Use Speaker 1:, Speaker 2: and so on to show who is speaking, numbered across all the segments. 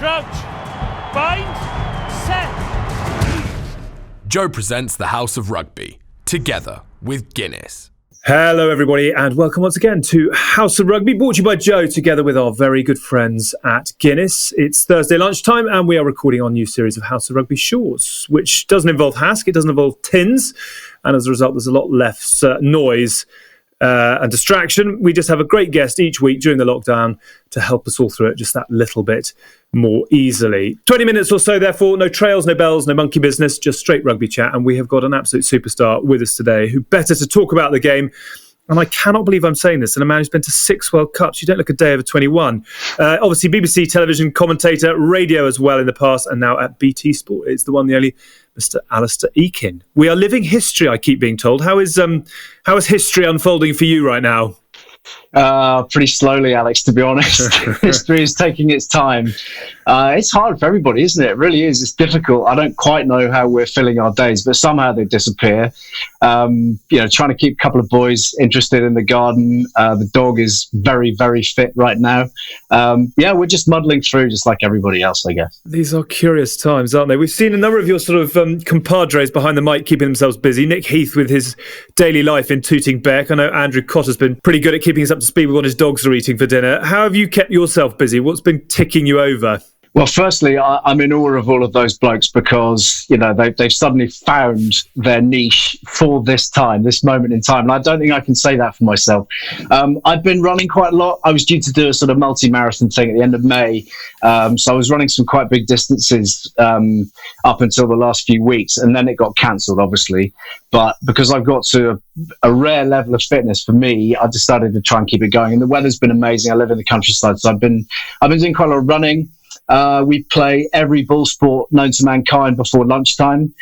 Speaker 1: Crouch. Bind. Set.
Speaker 2: Joe presents the House of Rugby, together with Guinness.
Speaker 3: Hello everybody and welcome once again to House of Rugby, brought to you by Joe, together with our very good friends at Guinness. It's Thursday lunchtime and we are recording our new series of House of Rugby Shorts, which doesn't involve Haskell, it doesn't involve tins, and as a result there's a lot less noise and distraction. We just have a great guest each week during the lockdown to help us all through it just that little bit more easily. 20 minutes or so, therefore, no trails, no bells, no monkey business, just straight rugby chat. And we have got an absolute superstar with us today, who better to talk about the game. And I cannot believe I'm saying this, and a man who's been to 6 World Cups. You don't look a day over 21. Obviously, BBC television commentator, radio as well in the past, and now at BT Sport. It's the one, the only Mr. Alastair Eykyn. We are living history, I keep being told. How is history unfolding for you right now?
Speaker 4: Pretty slowly, Alex, to be honest. History is taking its time. It's hard for everybody, isn't it? It really is. It's difficult. I don't quite know how we're filling our days, but somehow they disappear. Trying to keep a couple of boys interested in the garden. The dog is very, very fit right now. We're just muddling through just like everybody else, I guess.
Speaker 3: These are curious times, aren't they? We've seen a number of your sort of compadres behind the mic keeping themselves busy. Nick Heath with his daily life in Tooting Bec. I know Andrew Cotter's been pretty good at keeping us up to speed with what his dogs are eating for dinner. How have you kept yourself busy? What's been ticking you over?
Speaker 4: Well, firstly, I'm in awe of all of those blokes because, they've suddenly found their niche for this moment in time. And I don't think I can say that for myself. I've been running quite a lot. I was due to do a sort of multi-marathon thing at the end of May. So I was running some quite big distances up until the last few weeks. And then it got cancelled, obviously. But because I've got to a rare level of fitness for me, I decided to try and keep it going. And the weather's been amazing. I live in the countryside. So I've been doing quite a lot of running. We play every ball sport known to mankind before lunchtime.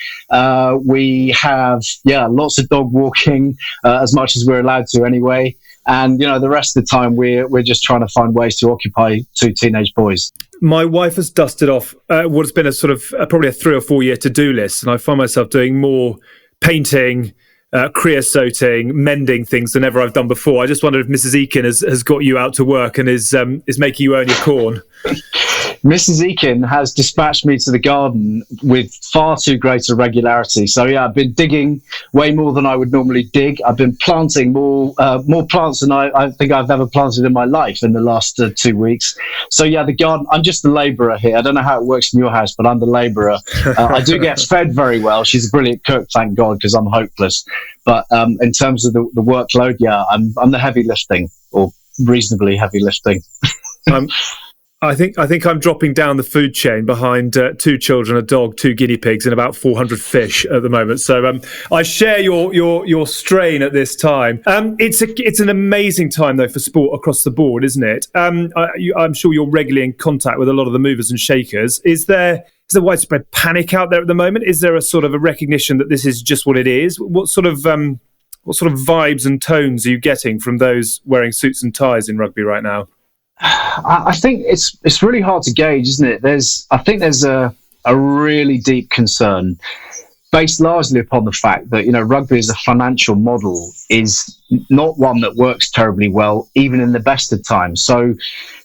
Speaker 4: We have, lots of dog walking, as much as we're allowed to anyway. And, the rest of the time we're just trying to find ways to occupy 2 teenage boys.
Speaker 3: My wife has dusted off what has been a sort of probably a 3 or 4 year to-do list. And I find myself doing more painting, creosoting, mending things than ever I've done before. I just wonder if Mrs. Eykyn has got you out to work and is making you earn your corn.
Speaker 4: Mrs. Eykyn has dispatched me to the garden with far too great a regularity. So I've been digging way more than I would normally dig. I've been planting more plants than I think I've ever planted in my life in the last 2 weeks. So the garden, I'm just the labourer here. I don't know how it works in your house, but I'm the labourer. I do get fed very well. She's a brilliant cook, thank God, because I'm hopeless. But in terms of the workload, I'm the heavy lifting, or reasonably heavy lifting.
Speaker 3: I think I'm dropping down the food chain behind 2 children, a dog, 2 guinea pigs, and about 400 fish at the moment. So I share your strain at this time. It's an amazing time though for sport across the board, isn't it? I'm sure you're regularly in contact with a lot of the movers and shakers. Is there widespread panic out there at the moment? Is there a sort of a recognition that this is just what it is? What sort of vibes and tones are you getting from those wearing suits and ties in rugby right now?
Speaker 4: I think it's really hard to gauge, isn't it? I think there's a really deep concern based largely upon the fact that, rugby as a financial model is not one that works terribly well, even in the best of times. So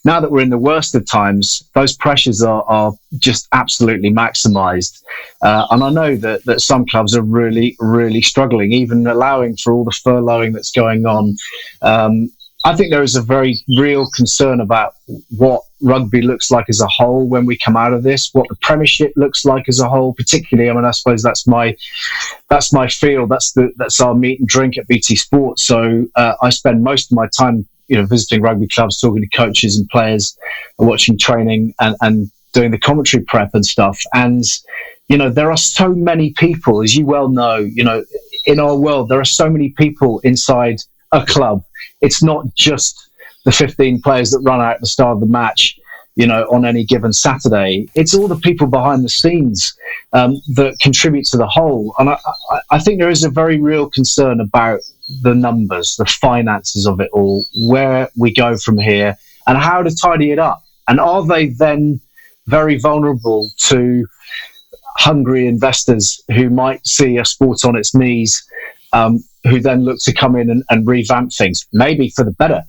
Speaker 4: now that we're in the worst of times, those pressures are just absolutely maximised. And I know that some clubs are really, really struggling, even allowing for all the furloughing that's going on. I think there is a very real concern about what rugby looks like as a whole when we come out of this, what the Premiership looks like as a whole, particularly. I mean, I suppose that's my field. That's our meat and drink at BT Sport. So I spend most of my time, visiting rugby clubs, talking to coaches and players, and watching training and doing the commentary prep and stuff. And there are so many people, as you well know, in our world, there are so many people inside a club. It's not just the 15 players that run out at the start of the match, on any given Saturday. It's all the people behind the scenes that contribute to the whole. And I think there is a very real concern about the numbers, the finances of it all, where we go from here and how to tidy it up. And are they then very vulnerable to hungry investors who might see a sport on its knees, who then look to come in and revamp things, maybe for the better,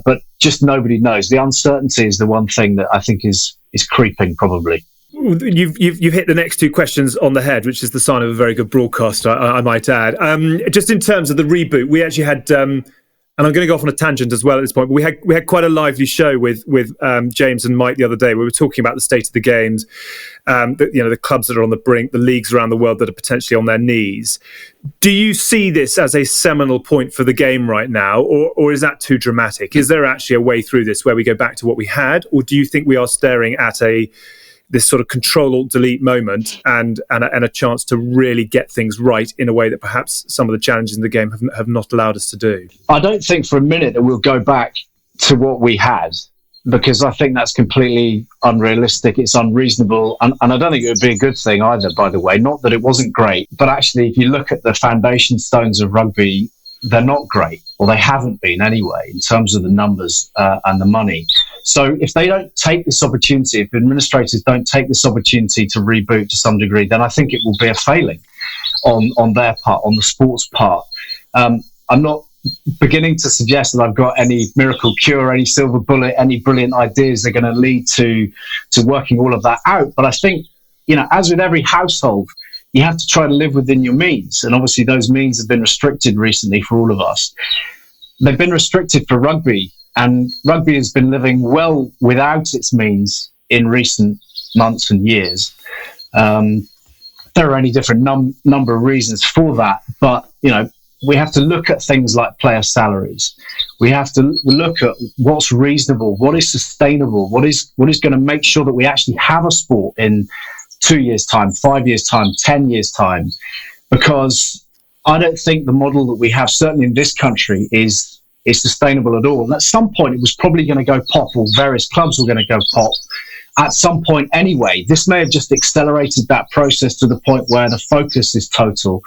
Speaker 4: but just nobody knows. The uncertainty is the one thing that I think is creeping, probably.
Speaker 3: You've hit the next two questions on the head, which is the sign of a very good broadcaster, I might add. Just in terms of the reboot, we actually had, and I'm going to go off on a tangent as well at this point, but we had quite a lively show with James and Mike the other day. We were talking about the state of the games, the clubs that are on the brink, the leagues around the world that are potentially on their knees. Do you see this as a seminal point for the game right now, or is that too dramatic? Is there actually a way through this where we go back to what we had, or do you think we are staring at this sort of Control-Alt-Delete moment and a chance to really get things right in a way that perhaps some of the challenges in the game have not allowed us to do?
Speaker 4: I don't think for a minute that we'll go back to what we had, because I think that's completely unrealistic. It's unreasonable. And I don't think it would be a good thing either, by the way. Not that it wasn't great, but actually, if you look at the foundation stones of rugby, they're not great, or they haven't been anyway, in terms of the numbers and the money. So if they don't take this opportunity, if administrators don't take this opportunity to reboot to some degree, then I think it will be a failing on their part, on the sport's part. I'm not beginning to suggest that I've got any miracle cure, any silver bullet, any brilliant ideas that are going to lead to working all of that out. But I think, as with every household, you have to try to live within your means. And obviously those means have been restricted recently for all of us. They've been restricted for rugby, and rugby has been living well without its means in recent months and years. There are any different number of reasons for that, but we have to look at things like player salaries. We have to look at what's reasonable, what is sustainable, what is going to make sure that we actually have a sport in 2 years' time, 5 years' time, 10 years' time, because I don't think the model that we have, certainly in this country, is sustainable at all. And at some point, it was probably going to go pop, or various clubs were going to go pop at some point anyway. This may have just accelerated that process to the point where the focus is total.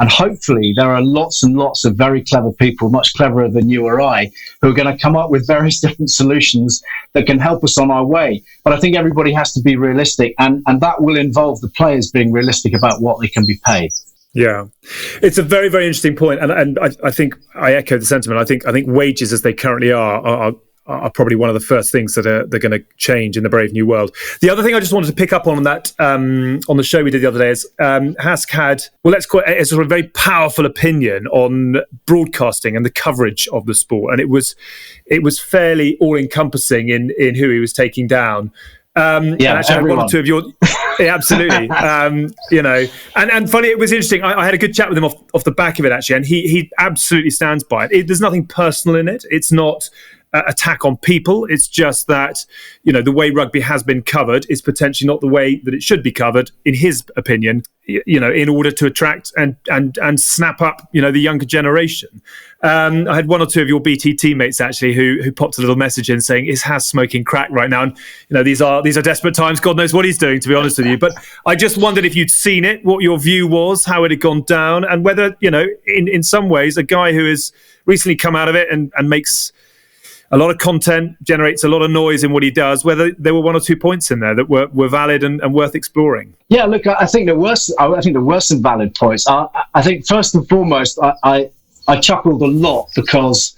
Speaker 4: And hopefully there are lots and lots of very clever people, much cleverer than you or I, who are going to come up with various different solutions that can help us on our way. But I think everybody has to be realistic, and that will involve the players being realistic about what they can be paid.
Speaker 3: Yeah, it's a very, very interesting point, and I think I echo the sentiment. I think wages as they currently are probably one of the first things that they're going to change in the brave new world. The other thing I just wanted to pick up on that on the show we did the other day is Hask had, let's call it a sort of very powerful opinion on broadcasting and the coverage of the sport, and it was fairly all encompassing in who he was taking down.
Speaker 4: And
Speaker 3: actually, I had one or two of your. Yeah, absolutely. And funny, it was interesting. I had a good chat with him off the back of it, actually, and he absolutely stands by it. There's nothing personal in it. It's not attack on people. It's just that, the way rugby has been covered is potentially not the way that it should be covered, in his opinion, in order to attract and snap up, the younger generation. I had one or two of your BT teammates actually who popped a little message in saying, is Has smoking crack right now? And these are desperate times. God knows what he's doing, to be honest with you. But I just wondered if you'd seen it, what your view was, how it had gone down, and whether, in some ways, a guy who has recently come out of it and makes a lot of content, generates a lot of noise in what he does, whether there were one or 2 points in there that were valid and worth exploring.
Speaker 4: Yeah, look, I think there were some valid points. I think first and foremost, I chuckled a lot because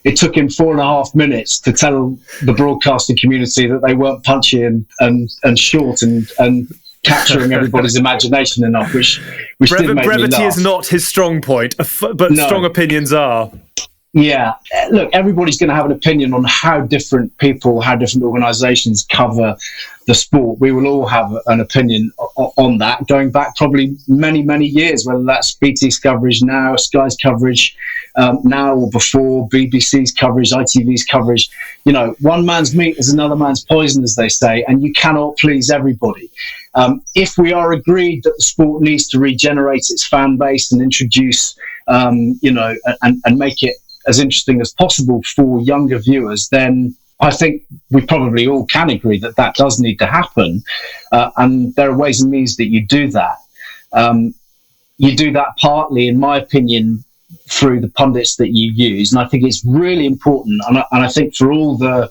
Speaker 4: it took him 4.5 minutes to tell the broadcasting community that they weren't punchy and short and capturing everybody's imagination enough, which did make me laugh.
Speaker 3: Brevity is not his strong point, but no. Strong opinions are.
Speaker 4: Yeah, look, everybody's going to have an opinion on how different people, how different organisations cover the sport. We will all have an opinion on that, going back probably many, many years, whether that's BT's coverage now, Sky's coverage now or before, BBC's coverage, ITV's coverage. One man's meat is another man's poison, as they say, and you cannot please everybody. If we are agreed that the sport needs to regenerate its fan base and introduce, and make it as interesting as possible for younger viewers, then I think we probably all can agree that does need to happen. And there are ways and means that you do that. You do that partly, in my opinion, through the pundits that you use. And I think it's really important. And I think for all the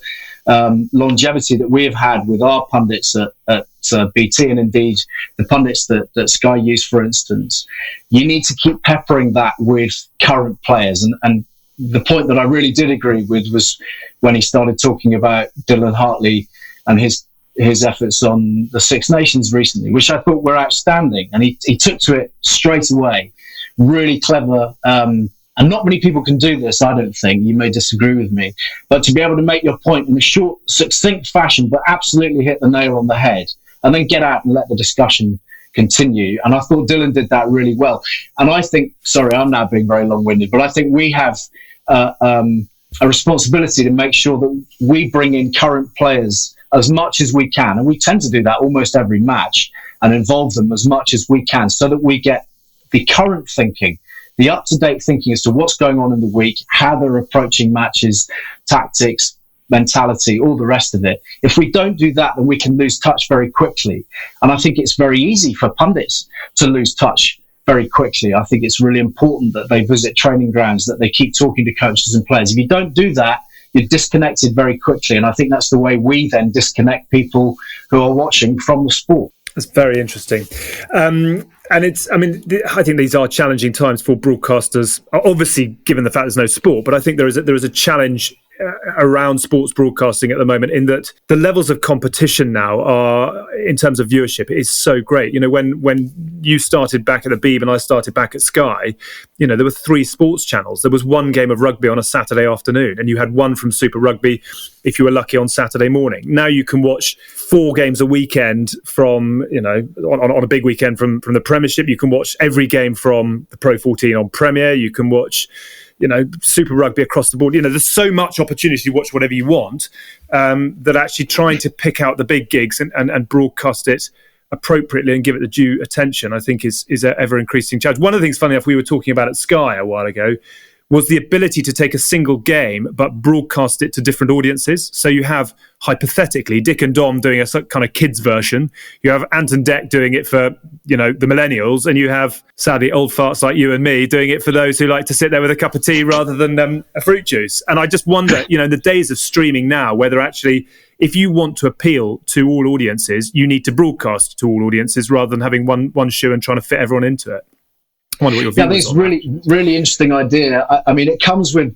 Speaker 4: longevity that we have had with our pundits at BT, and indeed the pundits that Sky use, for instance, you need to keep peppering that with current players. And the point that I really did agree with was when he started talking about Dylan Hartley and his his efforts on the Six Nations recently, which I thought were outstanding. And he took to it straight away. Really clever. And not many people can do this, I don't think. You may disagree with me. But to be able to make your point in a short, succinct fashion, but absolutely hit the nail on the head, and then get out and let the discussion continue. And I thought Dylan did that really well. And I think, sorry, I'm now being very long-winded, but I think we have a responsibility to make sure that we bring in current players as much as we can. And we tend to do that almost every match and involve them as much as we can so that we get the current thinking, the up-to-date thinking as to what's going on in the week, how they're approaching matches, tactics, mentality, all the rest of it. If we don't do that, then we can lose touch very quickly. And I think it's very easy for pundits to lose touch very quickly. I think it's really important that they visit training grounds, that they keep talking to coaches and players. If you don't do that, you're disconnected very quickly. And I think that's the way we then disconnect people who are watching from the sport.
Speaker 3: That's very interesting. And I think these are challenging times for broadcasters, obviously, given the fact there's no sport. But I think there is a challenge around sports broadcasting at the moment, in that the levels of competition now are, in terms of viewership, is so great. When you started back at the Beeb and I started back at Sky, there were 3 sports channels. There was one game of rugby on a Saturday afternoon, and you had one from Super Rugby if you were lucky on Saturday morning. Now you can watch 4 games a weekend from, on a big weekend from the Premiership. You can watch every game from the Pro 14 on Premier. You can watch Super Rugby across the board. There's so much opportunity to watch whatever you want, that actually trying to pick out the big gigs and broadcast it appropriately and give it the due attention, I think is an ever increasing challenge. One of the things, funny enough, we were talking about at Sky a while ago was the ability to take a single game but broadcast it to different audiences. So you have, hypothetically, Dick and Dom doing a kind of kids version. You have Ant and Dec doing it for, the millennials, and you have, sadly, old farts like you and me doing it for those who like to sit there with a cup of tea rather than a fruit juice. And I just wonder, in the days of streaming now, whether actually, if you want to appeal to all audiences, you need to broadcast to all audiences rather than having one shoe and trying to fit everyone into it. I think
Speaker 4: it's really interesting idea. I mean, it comes with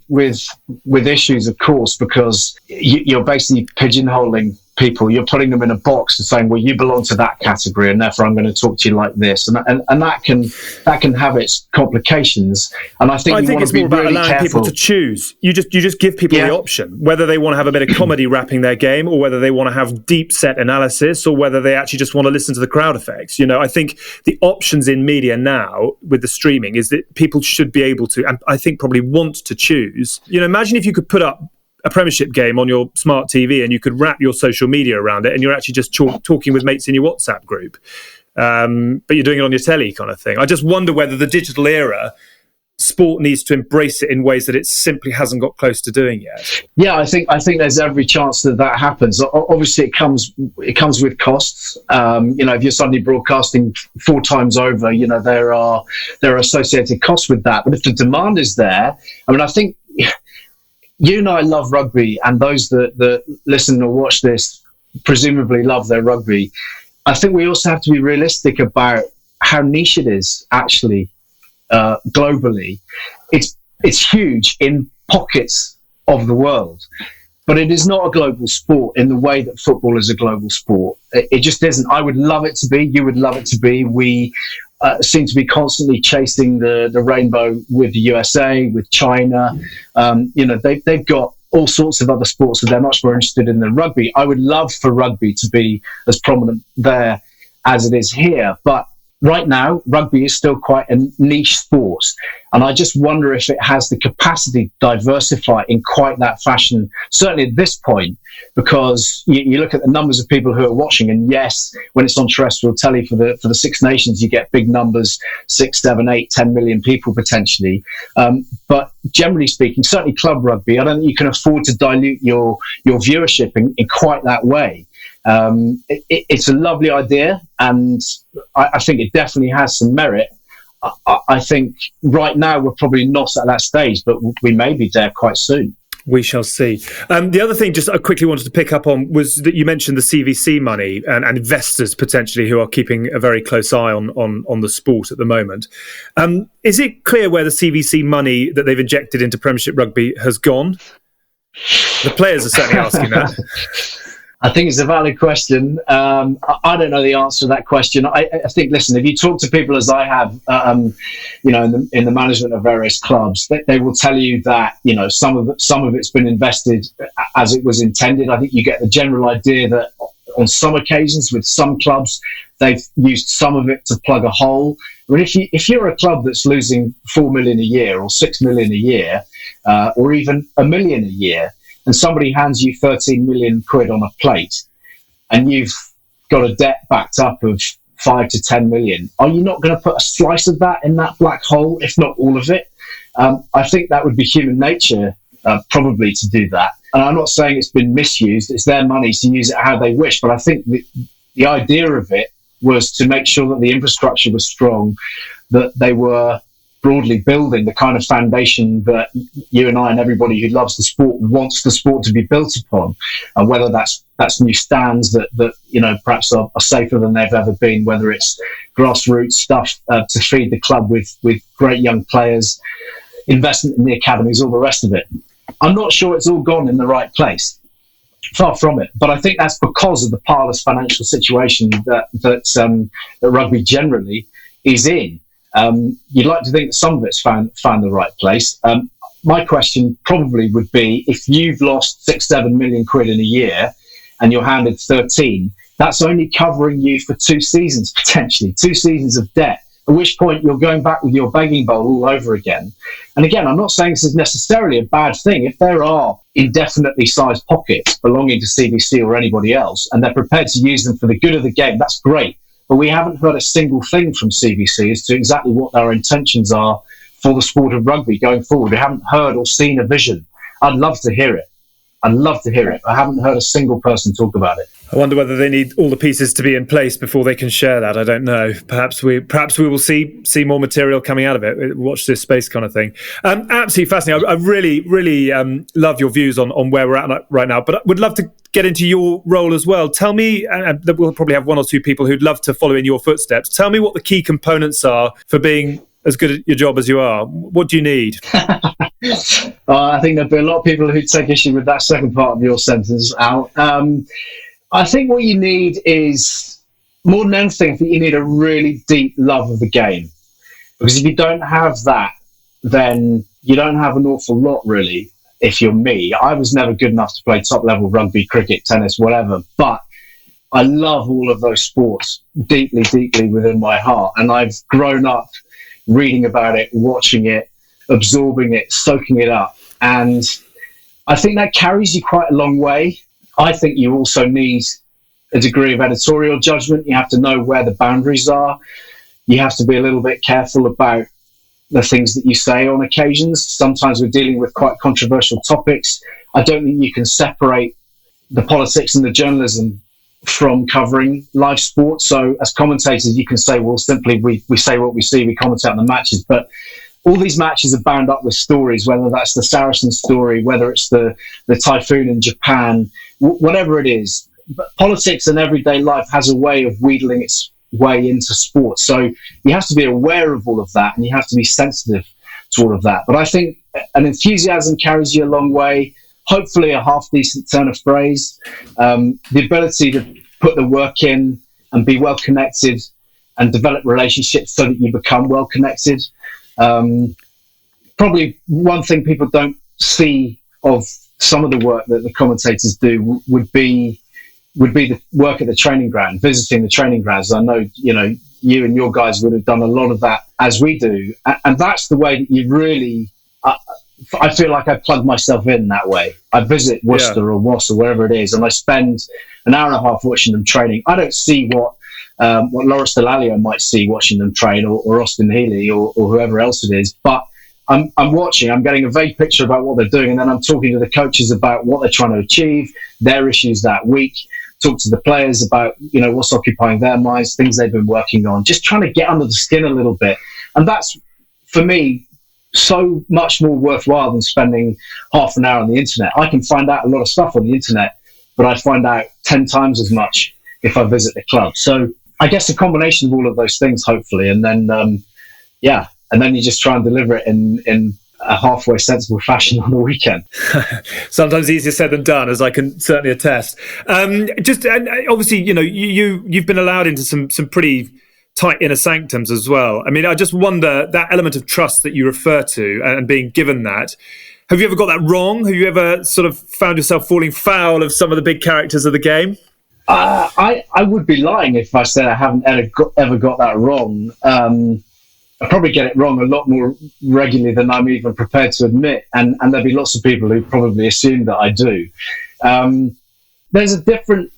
Speaker 4: issues, of course, because you're basically pigeonholing people. You're putting them in a box and saying, well, you belong to that category, and therefore I'm going to talk to you like this, and that can have its complications. And I think
Speaker 3: it's more about allowing people to choose. You just give people the option, whether they want to have a bit of comedy wrapping their game, or whether they want to have deep set analysis, or whether they actually just want to listen to the crowd effects. I think the options in media now with the streaming is that people should be able to, and I think probably want to choose. Imagine if you could put up a Premiership game on your smart TV and you could wrap your social media around it, and you're actually just talking with mates in your WhatsApp group, but you're doing it on your telly kind of thing. I just wonder whether the digital era, sport needs to embrace it in ways that it simply hasn't got close to doing yet.
Speaker 4: Yeah, I think there's every chance that happens. Obviously, it comes with costs. If you're suddenly broadcasting 4 times over, there are associated costs with that. But if the demand is there, I think you and I love rugby, and those that listen or watch this presumably love their rugby. I think we also have to be realistic about how niche it is actually globally. It's huge in pockets of the world, but it is not a global sport in the way that football is a global sport. It just isn't. I would love it to be. You would love it to be. We seem to be constantly chasing the rainbow with the USA, with China. They've got all sorts of other sports that they're much more interested in than rugby. I would love for rugby to be as prominent there as it is here, but right now, rugby is still quite a niche sport. And I just wonder if it has the capacity to diversify in quite that fashion, certainly at this point, because you look at the numbers of people who are watching, and yes, when it's on terrestrial telly for the Six Nations, you get big numbers, 6, 7, 8, 10 million people potentially. But generally speaking, certainly club rugby, I don't think you can afford to dilute your viewership in quite that way. It's a lovely idea, and I think it definitely has some merit. I think right now we're probably not at that stage, but we may be there quite soon.
Speaker 3: We shall see. The other thing just I quickly wanted to pick up on was that you mentioned the CVC money and investors potentially who are keeping a very close eye on the sport at the moment. Is it clear where the CVC money that they've injected into Premiership Rugby has gone? The players are certainly asking that.
Speaker 4: I think it's a valid question. I don't know the answer to that question. I think, listen, if you talk to people as I have, in the management of various clubs, they will tell you that some of it's been invested as it was intended. I think you get the general idea that on some occasions with some clubs, they've used some of it to plug a hole. But if you're a club that's losing 4 million a year or 6 million a year, or even $1 million a year, and somebody hands you 13 million quid on a plate, and you've got a debt backed up of 5 to 10 million, are you not going to put a slice of that in that black hole, if not all of it? I think that would be human nature, probably, to do that. And I'm not saying it's been misused. It's their money to use it how they wish. But I think the idea of it was to make sure that the infrastructure was strong, that they were broadly building the kind of foundation that you and I and everybody who loves the sport wants the sport to be built upon, and whether that's new stands that perhaps are safer than they've ever been, whether it's grassroots stuff to feed the club with great young players, investment in the academies, all the rest of it. I'm not sure it's all gone in the right place. Far from it, but I think that's because of the parlous financial situation that rugby generally is in. You'd like to think that some of it's found the right place. My question probably would be, if you've lost 6-7 million quid in a year and you're handed 13, that's only covering you for 2 seasons, potentially 2 seasons of debt, at which point you're going back with your begging bowl all over again. And again, I'm not saying this is necessarily a bad thing. If there are indefinitely sized pockets belonging to CVC or anybody else, and they're prepared to use them for the good of the game, that's great. But we haven't heard a single thing from CVC as to exactly what their intentions are for the sport of rugby going forward. We haven't heard or seen a vision. I'd love to hear it. I haven't heard a single person talk about it.
Speaker 3: I wonder whether they need all the pieces to be in place before they can share that. I don't know. Perhaps we will see more material coming out of it. Watch this space kind of thing. Absolutely fascinating. I really love your views on where we're at right now. But I would love to get into your role as well. Tell me, and we'll probably have 1 or 2 people who'd love to follow in your footsteps. Tell me what the key components are for being as good at your job as you are. What do you need?
Speaker 4: I think there'll be a lot of people who take issue with that second part of your sentence, Al. I think what you need is, more than anything, I think you need a really deep love of the game. Because if you don't have that, then you don't have an awful lot, really, if you're me. I was never good enough to play top-level rugby, cricket, tennis, whatever, but I love all of those sports deeply, deeply within my heart. And I've grown up reading about it, watching it, absorbing it, soaking it up. And I think that carries you quite a long way. I think you also need a degree of editorial judgment. You have to know where the boundaries are. You have to be a little bit careful about the things that you say on occasions. Sometimes we're dealing with quite controversial topics. I don't think you can separate the politics and the journalism from covering live sports. So as commentators, you can say, well, simply we say what we see, we commentate on the matches. But all these matches are bound up with stories, whether that's the Saracen story, whether it's the typhoon in Japan, whatever it is. But politics and everyday life has a way of wheedling its way into sport. So you have to be aware of all of that, and you have to be sensitive to all of that. But I think an enthusiasm carries you a long way. Hopefully a half-decent turn of phrase, the ability to put the work in and be well-connected and develop relationships so that you become well-connected. Probably one thing people don't see of some of the work that the commentators do would be the work at the training ground, visiting the training grounds. I know, you and your guys would have done a lot of that as we do. And that's the way that you really... I feel like I plug myself in that way. I visit Worcester or Ross or wherever it is, and I spend an hour and a half watching them training. I don't see what Loris Delalio might see watching them train, or Austin Healy, or whoever else it is. But I'm watching. I'm getting a vague picture about what they're doing, and then I'm talking to the coaches about what they're trying to achieve, their issues that week. Talk to the players about what's occupying their minds, things they've been working on. Just trying to get under the skin a little bit, and that's for me so much more worthwhile than spending half an hour on the internet. I can find out a lot of stuff on the internet, but I find out 10 times as much if I visit the club. So I guess a combination of all of those things, hopefully, and then and then you just try and deliver it in a halfway sensible fashion on the weekend.
Speaker 3: Sometimes easier said than done, as I can certainly attest. And obviously, you've been allowed into some pretty tight inner sanctums as well. I mean, I just wonder, that element of trust that you refer to and being given that, have you ever got that wrong? Have you ever sort of found yourself falling foul of some of the big characters of the game?
Speaker 4: I would be lying if I said I haven't ever got that wrong. I probably get it wrong a lot more regularly than I'm even prepared to admit, and there'll be lots of people who probably assume that I do. There's a different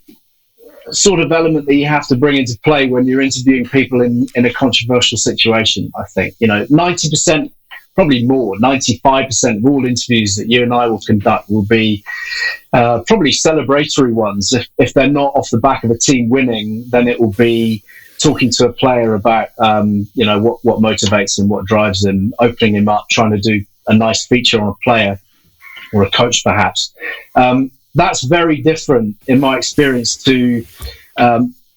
Speaker 4: sort of element that you have to bring into play when you're interviewing people in a controversial situation, I think. 90%, probably more, 95% of all interviews that you and I will conduct will be probably celebratory ones. If they're not off the back of a team winning, then it will be talking to a player about what motivates him, what drives him, opening him up, trying to do a nice feature on a player or a coach perhaps. That's very different in my experience to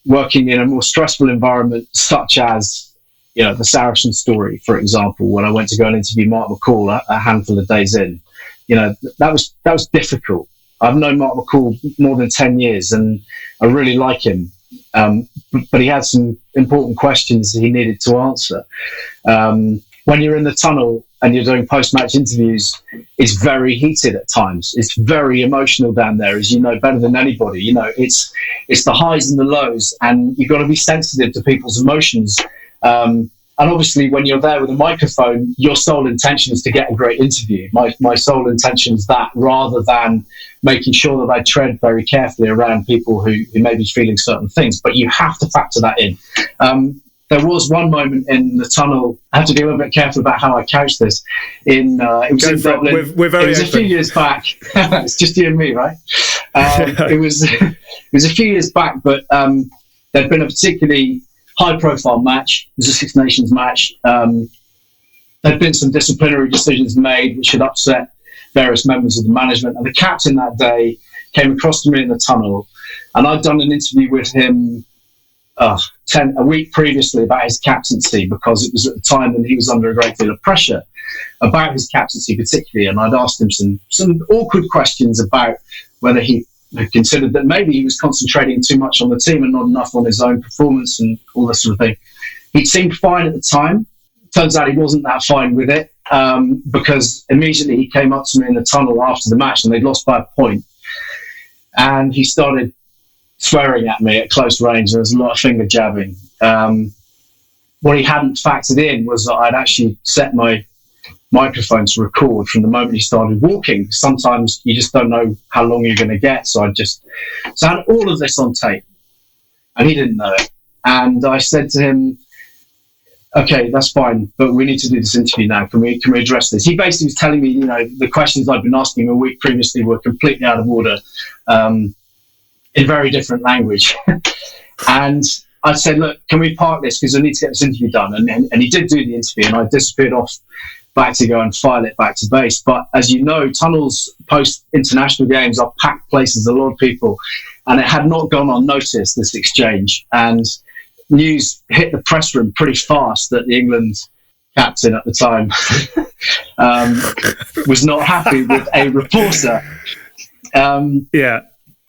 Speaker 4: working in a more stressful environment, such as the Saracen story, for example, when I went to go and interview Mark McCall a handful of days in. That was difficult. I've known Mark McCall more than 10 years and I really like him. But he had some important questions that he needed to answer. When you're in the tunnel and you're doing post-match interviews, it's very heated at times. It's very emotional down there, as you know better than anybody. It's the highs and the lows, and you've got to be sensitive to people's emotions. And obviously, when you're there with a microphone, your sole intention is to get a great interview. My sole intention is that, rather than making sure that I tread very carefully around people who may be feeling certain things. But you have to factor that in. There was one moment in the tunnel. I have to be a little bit careful about how I couch this. It was in Dublin.
Speaker 3: We're very
Speaker 4: it was
Speaker 3: open.
Speaker 4: A few years back. It's just you and me, right? It was a few years back, but there'd been a particularly high-profile match. It was a Six Nations match. There'd been some disciplinary decisions made which had upset various members of the management, and the captain that day came across to me in the tunnel, and I'd done an interview with him a week previously about his captaincy, because it was at the time when he was under a great deal of pressure about his captaincy particularly, and I'd asked him some awkward questions about whether he had considered that maybe he was concentrating too much on the team and not enough on his own performance and all this sort of thing. He'd seemed fine at the time. Turns out he wasn't that fine with it, because immediately he came up to me in the tunnel after the match and they'd lost by a point, and he started swearing at me at close range. There was a lot of finger jabbing. What he hadn't factored in was that I'd actually set my microphone to record from the moment he started walking. Sometimes you just don't know how long you're going to get, so I had all of this on tape, and he didn't know it. And I said to him, "Okay, that's fine, but we need to do this interview now. Can we address this?" He basically was telling me, the questions I'd been asking him a week previously were completely out of order, in very different language. And I said, "Look, can we park this, because I need to get this interview done?" And he did do the interview, and I disappeared off back to go and file it back to base. But as you know, tunnels post international games are packed places, a lot of people, and it had not gone unnoticed, this exchange. And news hit the press room pretty fast that the England captain at the time was not happy with a reporter.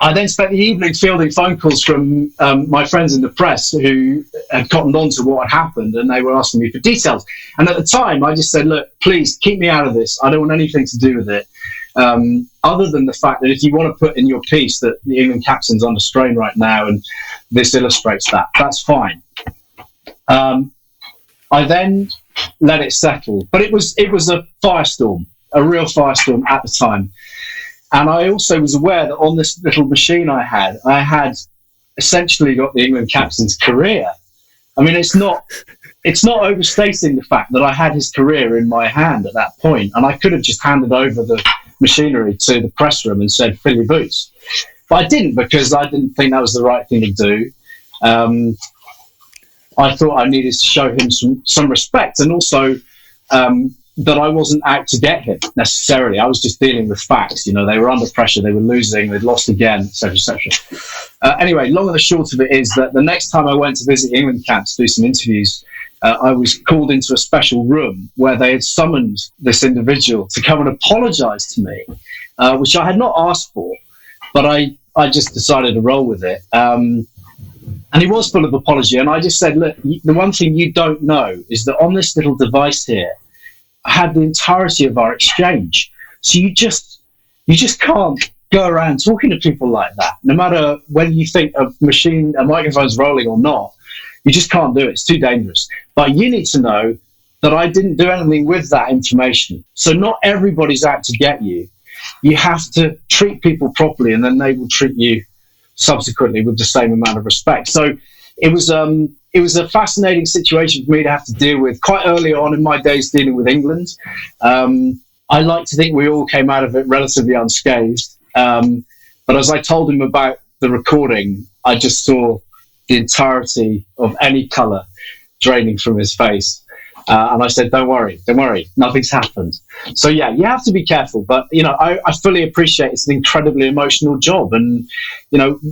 Speaker 4: I then spent the evening fielding phone calls from my friends in the press who had cottoned on to what had happened, and they were asking me for details. And at the time, I just said, "Look, please keep me out of this. I don't want anything to do with it. Other than the fact that if you want to put in your piece that the England captain's under strain right now, and this illustrates that, that's fine." I then let it settle. But it was a firestorm, a real firestorm at the time. And I also was aware that on this little machine I had essentially got the England captain's career. I mean, it's not overstating the fact that I had his career in my hand at that point, and I could have just handed over the machinery to the press room and said, "Fill your boots." But I didn't, because I didn't think that was the right thing to do. I thought I needed to show him some respect, and also that I wasn't out to get him necessarily. I was just dealing with facts. They were under pressure, they were losing, they'd lost again, etc., etc. Anyway, long and the short of it is that the next time I went to visit England camps to do some interviews, I was called into a special room where they had summoned this individual to come and apologise to me, which I had not asked for, but I just decided to roll with it. And he was full of apology. And I just said, look, the one thing you don't know is that on this little device here, I had the entirety of our exchange. So you just can't go around talking to people like that, no matter whether you think a microphone's rolling or not. You just can't do it. It's too dangerous. But you need to know that I didn't do anything with that information. So not everybody's out to get you. You have to treat people properly, and then they will treat you subsequently with the same amount of respect. So it was a fascinating situation for me to have to deal with quite early on in my days dealing with England. I like to think we all came out of it relatively unscathed. But as I told him about the recording, I just saw the entirety of any colour draining from his face. And I said, don't worry, nothing's happened. So yeah, you have to be careful. But, I fully appreciate it's an incredibly emotional job. And,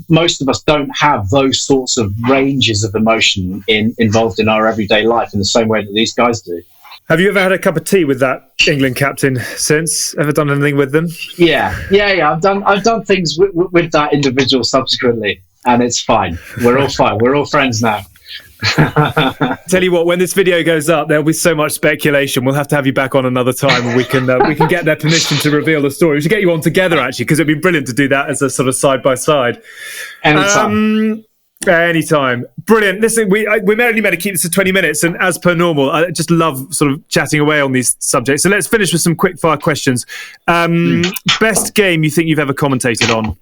Speaker 4: most of us don't have those sorts of ranges of emotion involved in our everyday life in the same way that these guys do.
Speaker 3: Have you ever had a cup of tea with that England captain since? Ever done anything with them?
Speaker 4: Yeah. I've done things with that individual subsequently, and it's fine. We're all fine. We're all friends now.
Speaker 3: Tell you what, when this video goes up, there'll be so much speculation. We'll have to have you back on another time, and we can get their permission to reveal the story. We should get you on together, actually, because it'd be brilliant to do that as a sort of side by side. Anytime. Brilliant. Listen, we only meant to keep this to 20 minutes, and as per normal, I just love sort of chatting away on these subjects. So let's finish with some quick fire questions. Best game you think you've ever commentated on?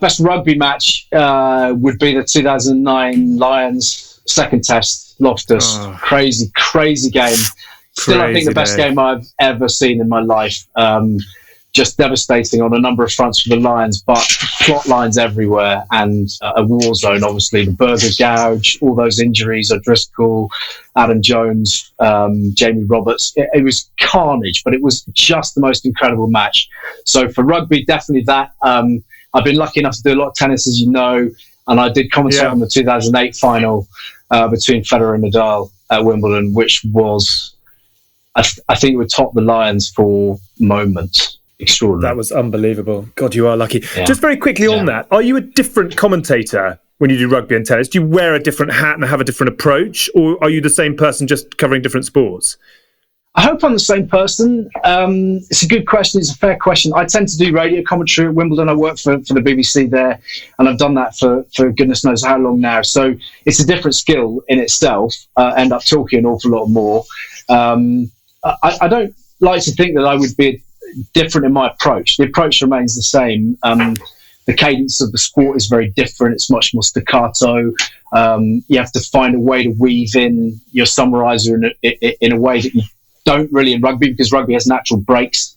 Speaker 4: Best rugby match would be the 2009 Lions second test, Loftus. Crazy game. Still, I think the best game I've ever seen in my life. Just devastating on a number of fronts for the Lions, but plot lines everywhere and a war zone, obviously. The burger gouge, all those injuries, O'Driscoll, Adam Jones, Jamie Roberts. It was carnage, but it was just the most incredible match. So for rugby, definitely that. I've been lucky enough to do a lot of tennis, as you know, and I did commentate on the 2008 final between Federer and Nadal at Wimbledon, which was, I think it would top the Lions for moments. Extraordinary.
Speaker 3: That was unbelievable. God, you are lucky. Yeah. Just very quickly on that, are you a different commentator when you do rugby and tennis? Do you wear a different hat and have a different approach, or are you the same person just covering different sports?
Speaker 4: I hope I'm the same person. It's a good question. It's a fair question. I tend to do radio commentary at Wimbledon. I work for the BBC there, and I've done that for goodness knows how long now. So it's a different skill in itself. End up talking an awful lot more. I don't like to think that I would be different in my approach. The approach remains the same. The cadence of the sport is very different. It's much more staccato. You have to find a way to weave in your summariser in a way that you don't really in rugby, because rugby has natural breaks.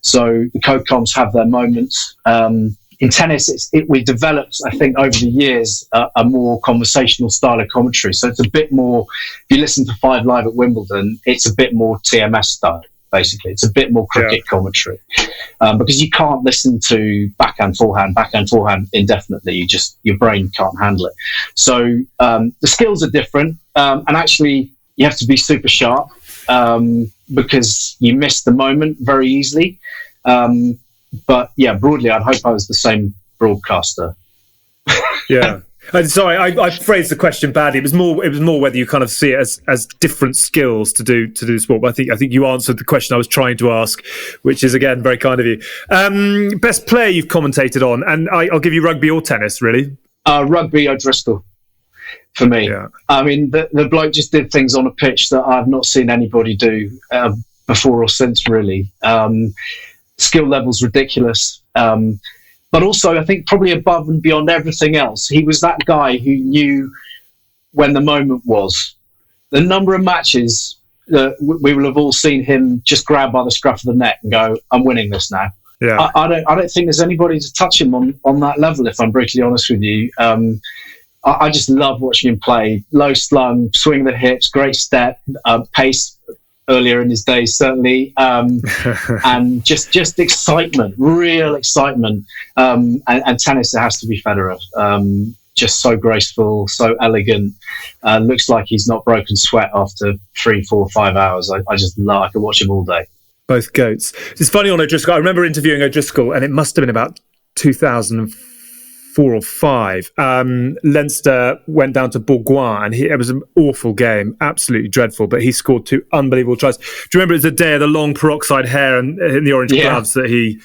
Speaker 4: So the co-coms have their moments. In tennis, we've developed, I think, over the years, a more conversational style of commentary. So it's a bit more, if you listen to Five Live at Wimbledon, it's a bit more TMS style. Basically, it's a bit more cricket commentary because you can't listen to backhand, forehand indefinitely. Your brain can't handle it. So the skills are different, and actually, you have to be super sharp because you miss the moment very easily. But yeah, broadly, I'd hope I was the same broadcaster.
Speaker 3: Yeah. Sorry, I phrased the question badly. It was more whether you kind of see it as different skills to do the sport. But I think you answered the question I was trying to ask, which is again very kind of you. Best player you've commentated on, and I'll give you rugby or tennis, really.
Speaker 4: Rugby, O'Driscoll, for me. Yeah. I mean, the bloke just did things on a pitch that I've not seen anybody do before or since, really. Skill level's ridiculous. But also, I think probably above and beyond everything else, he was that guy who knew when the moment was. The number of matches that we will have all seen him just grab by the scruff of the neck and go, "I'm winning this now." Yeah. I don't think there's anybody to touch him on that level, if I'm brutally honest with you. I just love watching him play. Low slung, swing the hips, great step, pace. Earlier in his days, certainly, and just excitement, real excitement. And tennis, it has to be Federer. just so graceful, so elegant. Looks like he's not broken sweat after 3, 4, 5 hours. I just love. I could watch him all day.
Speaker 3: Both goats. It's funny on O'Driscoll. I remember interviewing O'Driscoll, and it must have been about 2004 or 5. Leinster went down to Bourgoin, and it was an awful game, absolutely dreadful. But he scored 2 unbelievable tries. Do you remember it was the day of the long peroxide hair and the orange gloves that he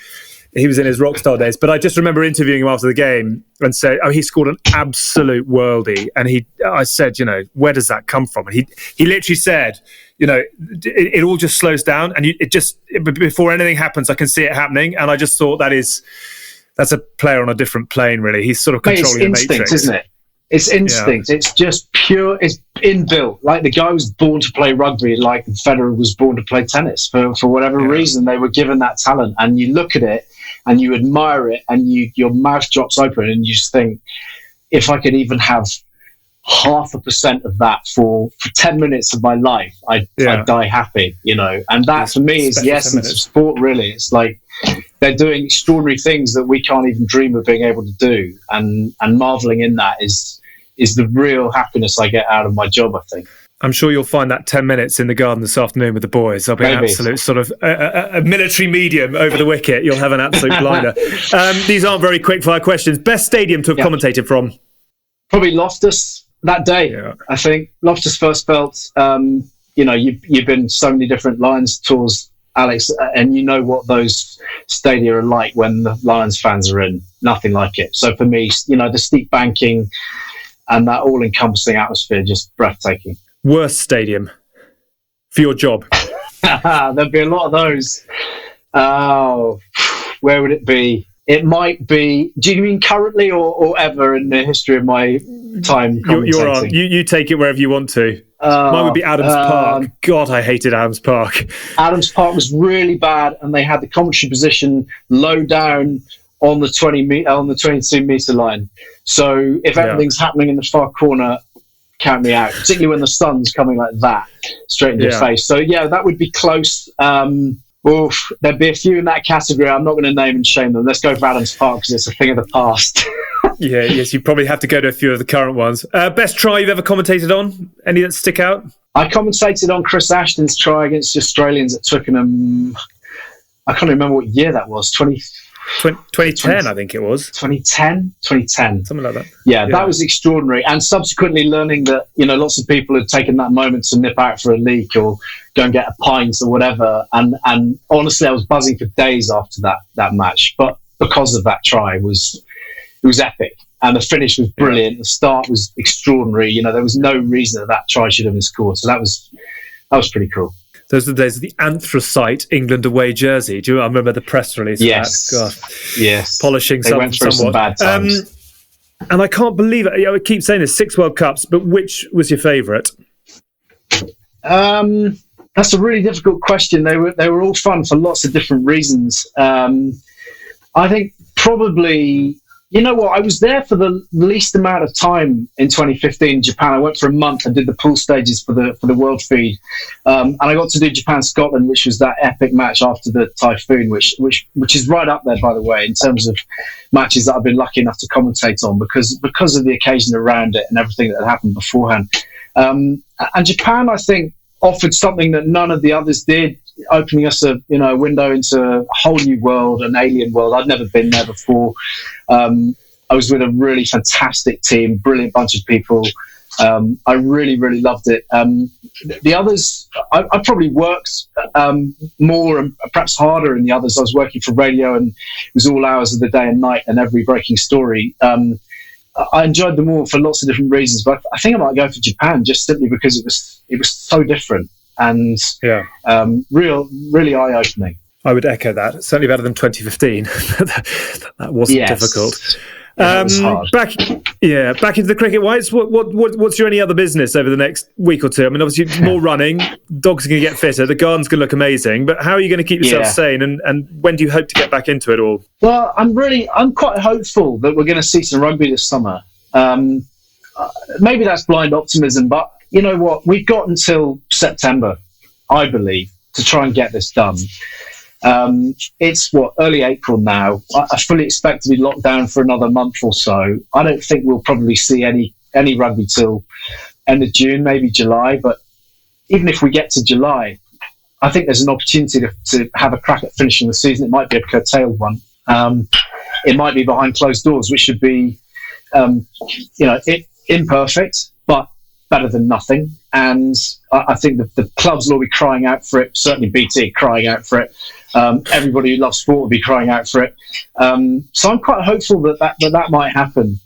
Speaker 3: was in his rock star days? But I just remember interviewing him after the game and say, he scored an absolute worldie. And I said, where does that come from? And he literally said, it all just slows down, and before anything happens, I can see it happening. And I just thought that's a player on a different plane, really. He's sort of controlling the matrix.
Speaker 4: It's instinct, isn't it? It's instinct. Yeah. It's just pure. It's inbuilt. Like the guy was born to play rugby, like Federer was born to play tennis. For whatever reason, they were given that talent. And you look at it and you admire it, and your mouth drops open, and you just think, if I could even have 0.5% of that for 10 minutes of my life, I'd die happy, And that for me is the essence of sport, really. It's like they're doing extraordinary things that we can't even dream of being able to do, and marveling in that is the real happiness I get out of my job, I think.
Speaker 3: I'm sure you'll find that 10 minutes in the garden this afternoon with the boys. I'll be an absolute sort of a military medium over the wicket. You'll have an absolute blinder. These aren't very quick fire questions. Best stadium to have commentated from?
Speaker 4: Probably Loftus that day. Yeah. I think Loftus first felt, you've been so many different Lions tours, Alex, and you know what those stadia are like when the Lions fans are in. Nothing like it. So for me, the steep banking and that all-encompassing atmosphere, just breathtaking.
Speaker 3: Worst stadium for your job?
Speaker 4: There'd be a lot of those. Oh, where would it be? It might be. Do you mean currently or ever in the history of my time commentating?
Speaker 3: You're on. You take it wherever you want to. Mine would be Adams Park. God, I hated Adams Park.
Speaker 4: Adams Park was really bad, and they had the commentary position low down on the 22 metre line. So if everything's happening in the far corner, count me out. Particularly when the sun's coming like that straight into your face. So that would be close. There'd be a few in that category. I'm not going to name and shame them. Let's go for Adams Park because it's a thing of the past.
Speaker 3: Yes, you probably have to go to a few of the current ones. Best try you've ever commentated on? Any that stick out?
Speaker 4: I commentated on Chris Ashton's try against the Australians at Twickenham. I can't remember what year that was.
Speaker 3: 2010, I think it was.
Speaker 4: 2010?
Speaker 3: Something like that.
Speaker 4: Yeah, that was extraordinary. And subsequently learning that, lots of people had taken that moment to nip out for a leak or go and get a pint or whatever. And honestly, I was buzzing for days after that match. But because of that try, it was epic. And the finish was brilliant. The start was extraordinary. There was no reason that try should have been scored. So that was pretty cool.
Speaker 3: Those are the days of the anthracite England away jersey. I remember the press release?
Speaker 4: Yes.
Speaker 3: God.
Speaker 4: Yes.
Speaker 3: Polishing
Speaker 4: they went through
Speaker 3: somewhat.
Speaker 4: Some bad times.
Speaker 3: And I can't believe it. I keep saying this, 6 World Cups, but which was your favourite?
Speaker 4: That's a really difficult question. They were all fun for lots of different reasons. I think probably... You know what? I was there for the least amount of time in 2015 in Japan. I went for a month and did the pool stages for the world feed, and I got to do Japan-Scotland, which was that epic match after the typhoon, which is right up there, by the way, in terms of matches that I've been lucky enough to commentate on because of the occasion around it and everything that had happened beforehand. And Japan, I think, offered something that none of the others did, opening us a window into a whole new world, an alien world. I'd never been there before. I was with a really fantastic team, brilliant bunch of people. I really, really loved it. The others, I probably worked more and perhaps harder in the others. I was working for radio and it was all hours of the day and night and every breaking story. I enjoyed them all for lots of different reasons, but I think I might go for Japan just simply because it was so different and really eye-opening.
Speaker 3: I would echo that. Certainly better than 2015. That wasn't difficult.
Speaker 4: Yeah, was hard.
Speaker 3: Back into the cricket. What's your any other business over the next week or two? I mean, obviously more running. Dogs are going to get fitter. The garden's going to look amazing. But how are you going to keep yourself sane? And when do you hope to get back into it all?
Speaker 4: Well, I'm quite hopeful that we're going to see some rugby this summer. Maybe that's blind optimism, but you know what? We've got until September, I believe, to try and get this done. It's early April now. I fully expect to be locked down for another month or so. I don't think we'll probably see any rugby till end of June, maybe July. But even if we get to July, I think there's an opportunity to have a crack at finishing the season. It might be a curtailed one. It might be behind closed doors, which should be, imperfect, but better than nothing. And I think the clubs will be crying out for it. Certainly BT crying out for it. Everybody who loves sport will be crying out for it. So I'm quite hopeful that might happen.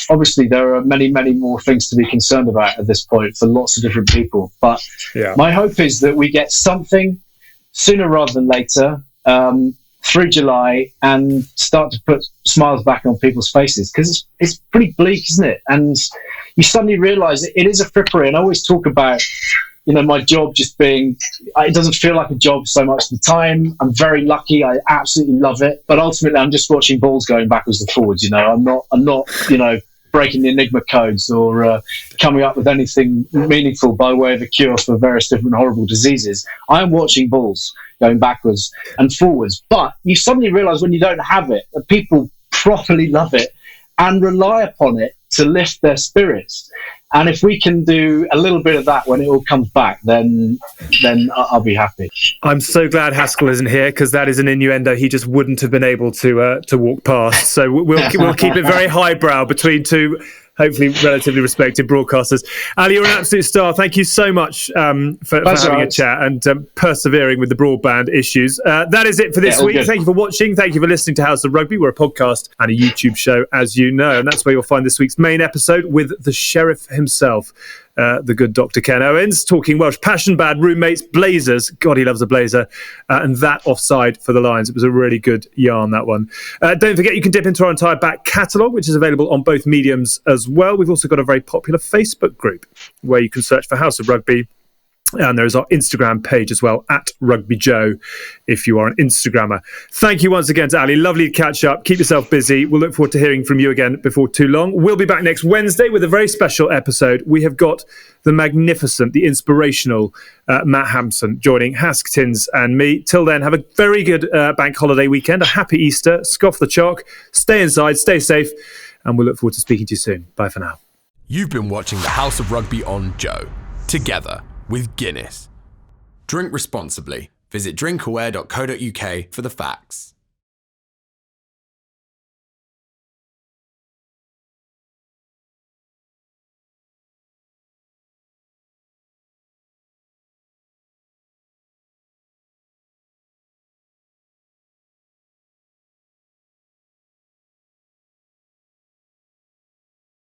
Speaker 4: Obviously there are many, many more things to be concerned about at this point for lots of different people. But my hope is that we get something sooner rather than later, through July, and start to put smiles back on people's faces, because it's pretty bleak, isn't it? And you suddenly realise it is a frippery. And I always talk about, my job just being, it doesn't feel like a job so much of the time. I'm very lucky. I absolutely love it. But ultimately, I'm just watching balls going backwards and forwards. I'm not, breaking the Enigma codes or coming up with anything meaningful by way of a cure for various different horrible diseases. I am watching balls going backwards and forwards. But you suddenly realise when you don't have it, that people properly love it and rely upon it to lift their spirits. And if we can do a little bit of that when it all comes back, then I'll be happy.
Speaker 3: I'm so glad Haskell isn't here, because that is an innuendo he just wouldn't have been able to walk past. So we'll keep it very highbrow between two hopefully relatively respected broadcasters. Ali, you're an absolute star. Thank you so much for having a chat and persevering with the broadband issues. That is it for this week. Good. Thank you for watching. Thank you for listening to House of Rugby. We're a podcast and a YouTube show, as you know, and that's where you'll find this week's main episode with the sheriff himself, the good Dr. Ken Owens, talking Welsh passion, bad roommates, Blazers. God, he loves a Blazer. And that offside for the Lions. It was a really good yarn, that one. Don't forget, you can dip into our entire back catalogue, which is available on both mediums as well. We've also got a very popular Facebook group where you can search for House of Rugby. And there's our Instagram page as well, at RugbyJoe, if you are an Instagrammer. Thank you once again to Ali. Lovely to catch up. Keep yourself busy. We'll look forward to hearing from you again before too long. We'll be back next Wednesday with a very special episode. We have got the magnificent, the inspirational Matt Hampson joining Haskins and me. Till then, have a very good bank holiday weekend, a happy Easter, scoff the chalk, stay inside, stay safe, and we'll look forward to speaking to you soon. Bye for now.
Speaker 2: You've been watching the House of Rugby on Joe, together with Guinness. Drink responsibly. Visit drinkaware.co.uk for the facts.